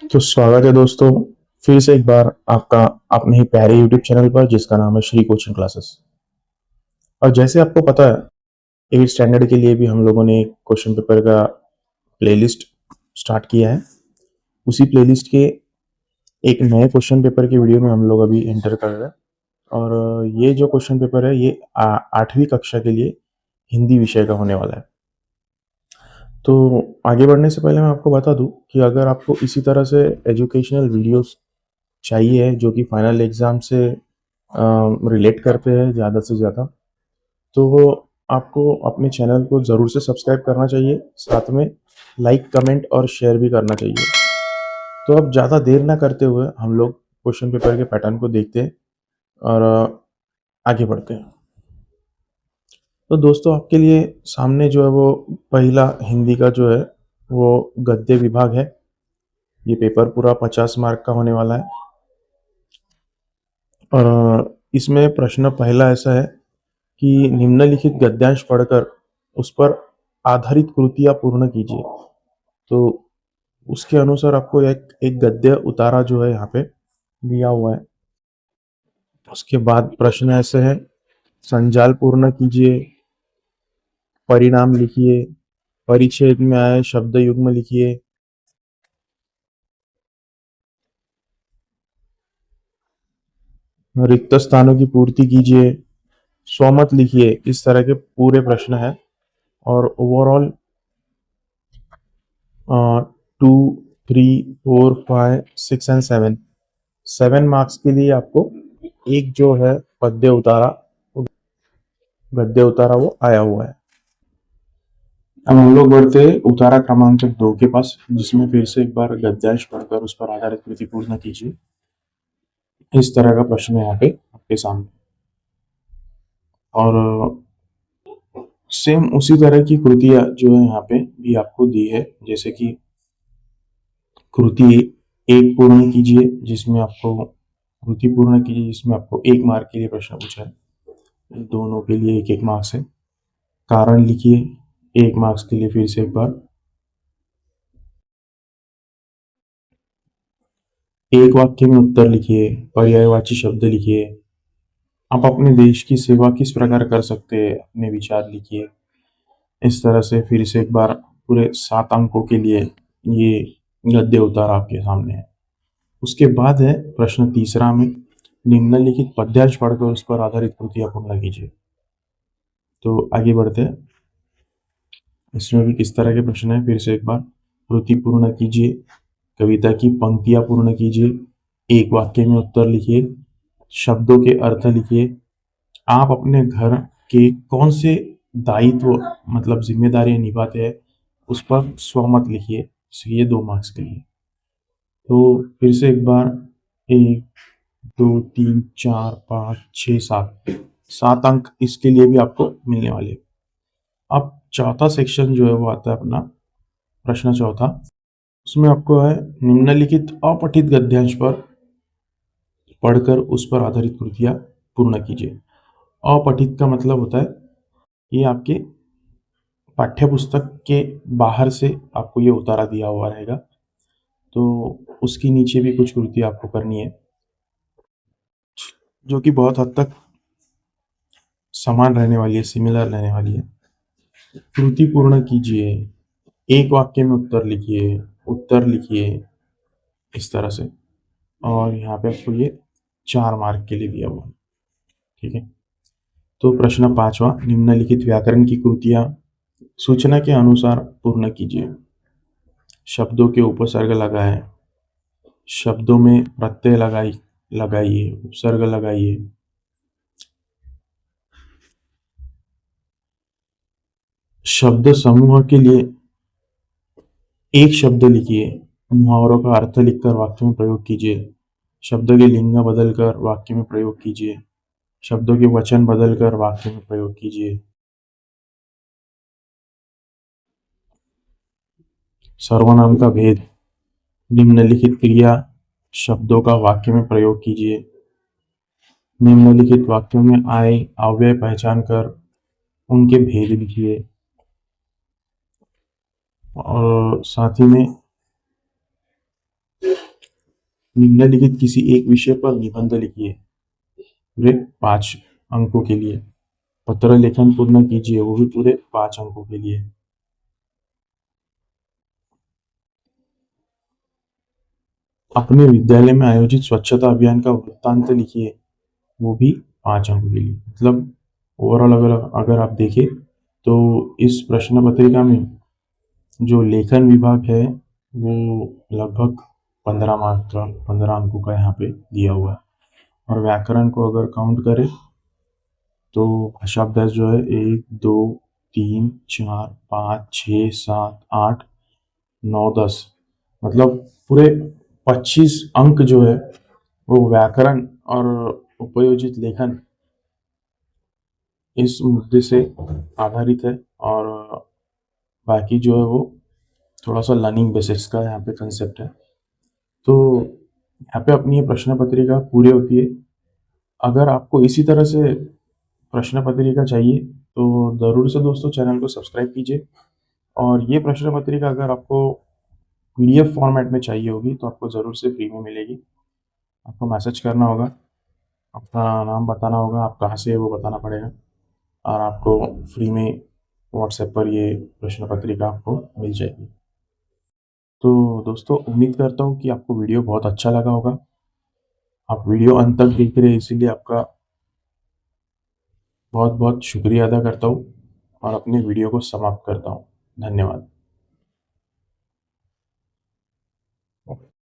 तो स्वागत है दोस्तों, फिर से एक बार आपका अपने ही प्यारे यूट्यूब चैनल पर जिसका नाम है श्री कोचिंग क्लासेस। और जैसे आपको पता है, 8 स्टैंडर्ड के लिए भी हम लोगों ने क्वेश्चन पेपर का प्लेलिस्ट स्टार्ट किया है। उसी प्लेलिस्ट के एक नए क्वेश्चन पेपर की वीडियो में हम लोग अभी एंटर कर रहे हैं। और ये जो क्वेश्चन पेपर है ये 8वीं कक्षा के लिए हिंदी विषय का होने वाला है। तो आगे बढ़ने से पहले मैं आपको बता दूं कि अगर आपको इसी तरह से एजुकेशनल वीडियोस चाहिए जो कि फाइनल एग्जाम से रिलेट करते हैं ज़्यादा से ज़्यादा, तो वो आपको अपने चैनल को ज़रूर से सब्सक्राइब करना चाहिए। साथ में लाइक कमेंट और शेयर भी करना चाहिए। तो अब ज़्यादा देर ना करते हुए हम लोग क्वेश्चन पेपर के पैटर्न को देखते हैं और आगे बढ़ते हैं। तो दोस्तों, आपके लिए सामने जो है वो पहला हिंदी का जो है वो गद्य विभाग है। ये पेपर पूरा 50 मार्क का होने वाला है। और इसमें प्रश्न पहला ऐसा है कि निम्नलिखित गद्यांश पढ़कर उस पर आधारित कृतियां पूर्ण कीजिए। तो उसके अनुसार आपको एक एक गद्य उतारा जो है यहाँ पे दिया हुआ है। उसके बाद प्रश्न ऐसे है, संजाल पूर्ण कीजिए, परिणाम लिखिए, परिच्छेद में आए शब्द युग्म लिखिए, रिक्त स्थानों की पूर्ति कीजिए, स्वमत लिखिए। इस तरह के पूरे प्रश्न है। और ओवरऑल 2, 3, 4, 5, 6 एंड 7 7 मार्क्स के लिए आपको एक जो है गद्य उतारा वो आया हुआ है। अब हम लोग बढ़ते हैं उतारा क्रमांक 2 के पास, जिसमें फिर से एक बार गद्यांश पढ़कर उस पर आधारित कृति पूर्ण कीजिए। इस तरह का प्रश्न है यहाँ पे आपके सामने। और सेम उसी तरह की कृतियां जो है यहाँ पे भी आपको दी है। जैसे कि कृति एक पूर्ण कीजिए जिसमें आपको कृति पूर्ण कीजिए जिसमें आपको 1 मार्क के लिए प्रश्न पूछा है। दोनों के लिए 1-1 मार्क्स है। कारण लिखिए 1 मार्क्स के लिए। फिर से एक बार एक वाक्य में उत्तर लिखिए, पर्यायवाची शब्द लिखिए, आप अपने देश की सेवा किस प्रकार कर सकते हैं अपने विचार लिखिए। इस तरह से फिर से एक बार पूरे 7 अंकों के लिए ये गद्य उतार आपके सामने है। उसके बाद है प्रश्न तीसरा में, निम्नलिखित पद्यांश पढ़कर उस पर आधारित कृतियां पूर्ण कीजिए। तो आगे बढ़ते हैं। इसमें भी किस तरह के प्रश्न है, फिर से एक बार कृति पूर्ण कीजिए, कविता की पंक्तियां पूर्ण कीजिए, एक वाक्य में उत्तर लिखिए, शब्दों के अर्थ लिखिए, आप अपने घर के कौन से दायित्व मतलब जिम्मेदारियां निभाते हैं उस पर स्वमत लिखिए। ये 2 मार्क्स के लिए। तो फिर से एक बार 1, 2, 3, 4, 5, 6, 7 7 अंक इसके लिए भी आपको मिलने वाले हैं। अब चौथा सेक्शन जो है वो आता है अपना प्रश्न चौथा। उसमें आपको है, निम्नलिखित अपठित गद्यांश पर पढ़कर उस पर आधारित कृतियां पूर्ण कीजिए। अपठित का मतलब होता है ये आपके पाठ्य पुस्तक के बाहर से आपको ये उतारा दिया हुआ रहेगा। तो उसके नीचे भी कुछ कृति आपको करनी है जो कि बहुत हद तक समान रहने वाली है, सिमिलर रहने वाली है। कृति पूर्ण कीजिए, एक वाक्य में उत्तर लिखिए इस तरह से। और यहाँ पे आपको ये 4 मार्क के लिए दिया हुआ है। ठीक है। तो प्रश्न पांचवा, निम्नलिखित व्याकरण की कृतियां सूचना के अनुसार पूर्ण कीजिए। शब्दों के उपसर्ग लगाएं, शब्दों में प्रत्यय लगाइए, उपसर्ग लगाइए, शब्द समूह के लिए एक शब्द लिखिए, मुहावरों का अर्थ लिखकर वाक्य में प्रयोग कीजिए, शब्द के लिंग बदलकर वाक्य में प्रयोग कीजिए, शब्दों के वचन बदलकर वाक्य में प्रयोग कीजिए, सर्वनाम का भेद, निम्नलिखित क्रिया शब्दों का वाक्य में प्रयोग कीजिए, निम्नलिखित वाक्यों में आए अव्यय पहचान कर उनके भेद लिखिए। और साथ ही में निम्नलिखित किसी एक विषय पर निबंध लिखिए पूरे 5 अंकों के लिए। पत्र लेखन पूर्ण कीजिए, वो भी पूरे 5 अंकों के लिए। अपने विद्यालय में आयोजित स्वच्छता अभियान का वृत्तांत लिखिए, वो भी 5 अंकों के लिए। मतलब ओवरऑल अगर आप देखें तो इस प्रश्न पत्रिका में जो लेखन विभाग है वो लगभग 15 अंकों का यहाँ पे दिया हुआ है। और व्याकरण को अगर काउंट करें तो भाषाभ्यास जो है 1 2 3 4 5 6 7 8 9 10, मतलब पूरे 25 अंक जो है वो व्याकरण और उपयोजित लेखन इस मुद्दे से आधारित है। और बाकी जो है वो थोड़ा सा लर्निंग बेसिस का यहाँ पे कंसेप्ट है। तो यहाँ पे अपनी ये प्रश्न पत्रिका पूरी होती है। अगर आपको इसी तरह से प्रश्न पत्रिका चाहिए तो ज़रूर से दोस्तों चैनल को सब्सक्राइब कीजिए। और ये प्रश्न पत्रिका अगर आपको पीडीएफ फॉर्मेट में चाहिए होगी तो आपको ज़रूर से फ्री में मिलेगी। आपको मैसेज करना होगा, अपना नाम बताना होगा, आप कहाँ से है वो बताना पड़ेगा, और आपको फ्री में व्हाट्सएप पर ये प्रश्न पत्रिका आपको मिल जाएगी। तो दोस्तों उम्मीद करता हूँ कि आपको वीडियो बहुत अच्छा लगा होगा। आप वीडियो अंत तक देख रहे हैं इसीलिए आपका बहुत बहुत शुक्रिया अदा करता हूँ और अपने वीडियो को समाप्त करता हूँ। धन्यवाद।